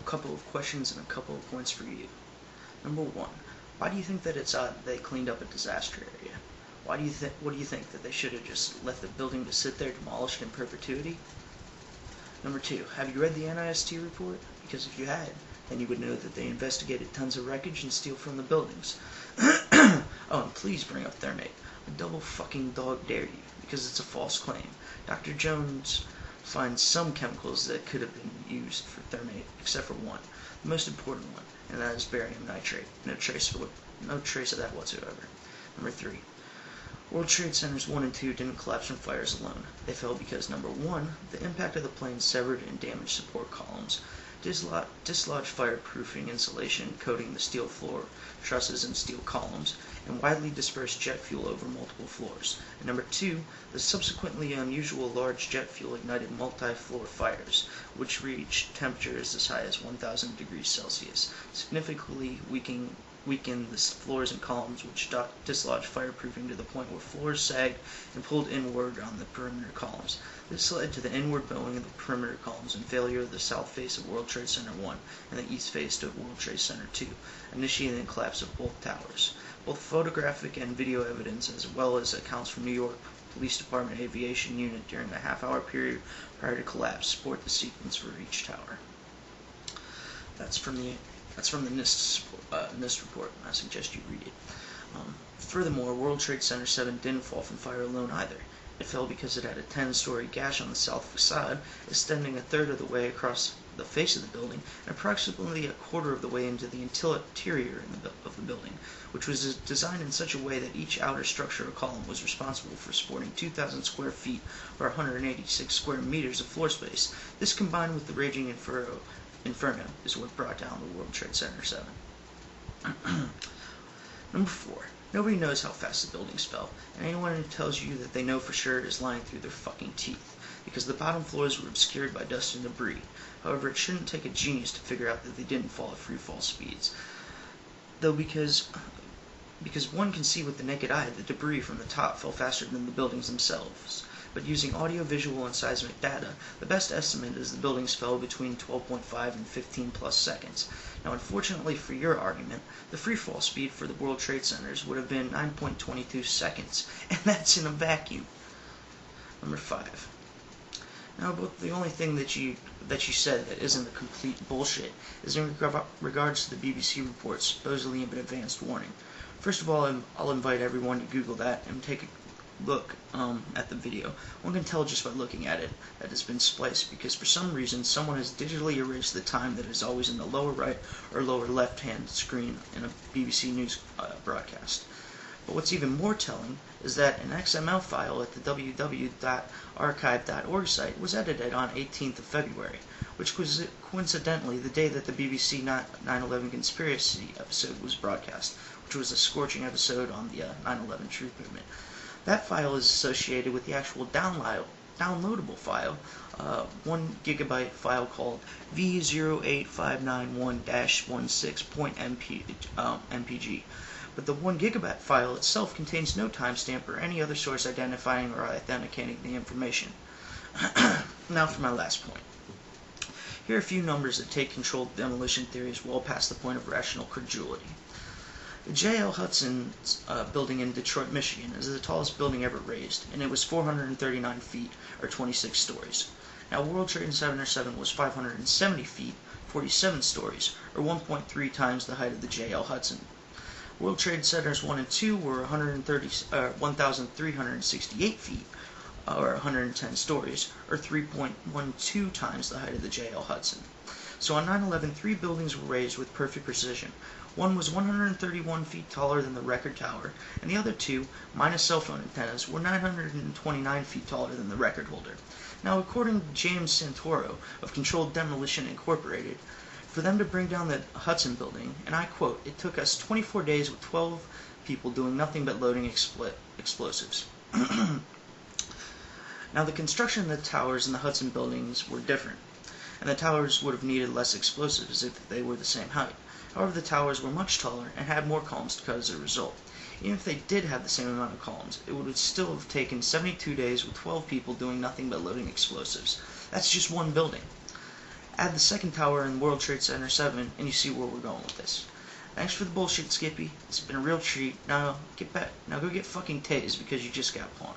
a couple of questions and a couple of points for you. Number one, why do you think that it's odd that they cleaned up a disaster area? What do you think, that they should have just left the building to sit there demolished in perpetuity? Number two, have you read the NIST report? Because if you had, then you would know that they investigated tons of wreckage and steel from the buildings. Oh, and please bring up thermate. I double fucking dog dare you, because it's a false claim. Dr. Jones finds some chemicals that could have been used for thermate, except for one, the most important one, and that is barium nitrate. No trace of that whatsoever. Number three, World Trade Centers 1 and 2 didn't collapse from fires alone. They fell because, number one, the impact of the plane severed and damaged support columns, dislodged fireproofing insulation coating the steel floor trusses and steel columns, and widely dispersed jet fuel over multiple floors. And number two, the subsequently unusual large jet fuel ignited multi-floor fires, which reached temperatures as high as 1,000 degrees Celsius, significantly weakening the floors and columns, which dislodged fireproofing to the point where floors sagged and pulled inward on the perimeter columns. This led to the inward bowing of the perimeter columns and failure of the south face of World Trade Center 1 and the east face of World Trade Center 2, initiating the collapse of both towers. Both photographic and video evidence, as well as accounts from New York Police Department Aviation Unit during the half-hour period prior to collapse, support the sequence for each tower. That's from the NIST report. I suggest you read it. Furthermore, World Trade Center 7 didn't fall from fire alone either. It fell because it had a 10-story gash on the south facade, extending a third of the way across the face of the building, and approximately a quarter of the way into the interior of the building, which was designed in such a way that each outer structure or column was responsible for supporting 2,000 square feet or 186 square meters of floor space. This, combined with the raging inferno, is what brought down the World Trade Center 7. Number 4. Nobody knows how fast the buildings fell, and anyone who tells you that they know for sure is lying through their fucking teeth, because the bottom floors were obscured by dust and debris. However, it shouldn't take a genius to figure out that they didn't fall at free fall speeds. Though because one can see with the naked eye, the debris from the top fell faster than the buildings themselves. But using audio-visual and seismic data, the best estimate is the buildings fell between 12.5 and 15 plus seconds. Now, unfortunately for your argument, the freefall speed for the World Trade Centers would have been 9.22 seconds, and that's in a vacuum. Number 5. Now, about the only thing that you said that isn't a complete bullshit is in regards to the BBC report supposedly of an advanced warning. First of all, I'll invite everyone to Google that and take a look at the video. One can tell just by looking at it that it's been spliced, because for some reason someone has digitally erased the time that is always in the lower right or lower left hand screen in a BBC News broadcast. But what's even more telling is that an XML file at the www.archive.org site was edited on 18th of February, which was coincidentally the day that the BBC 9/11 Conspiracy episode was broadcast, which was a scorching episode on the 9/11 truth movement. That file is associated with the actual downloadable file, 1 gigabyte file called v08591-16.mpg. But the 1 gigabyte file itself contains no timestamp or any other source identifying or authenticating the information. Now for my last point. Here are a few numbers that take controlled demolition theories well past the point of rational credulity. The J.L. Hudson building in Detroit, Michigan is the tallest building ever raised, and it was 439 feet, or 26 stories. Now, World Trade Center 7 was 570 feet, 47 stories, or 1.3 times the height of the J.L. Hudson. World Trade Centers 1 and 2 were 1,368 feet, or 110 stories, or 3.12 times the height of the J.L. Hudson. So on 9/11, 3 buildings were raised with perfect precision. One was 131 feet taller than the record tower, and the other 2, minus cell phone antennas, were 929 feet taller than the record holder. Now, according to James Santoro of Controlled Demolition Incorporated, for them to bring down the Hudson building, and I quote, "It took us 24 days with 12 people doing nothing but loading explosives." Now, the construction of the towers in the Hudson buildings were different, and the towers would have needed less explosives if they were the same height. However, the towers were much taller and had more columns to cut as a result. Even if they did have the same amount of columns, it would still have taken 72 days with 12 people doing nothing but loading explosives. That's just one building. Add the second tower in World Trade Center 7, and you see where we're going with this. Thanks for the bullshit, Skippy. It's been a real treat. Now get back. Now go get fucking tased because you just got pawned.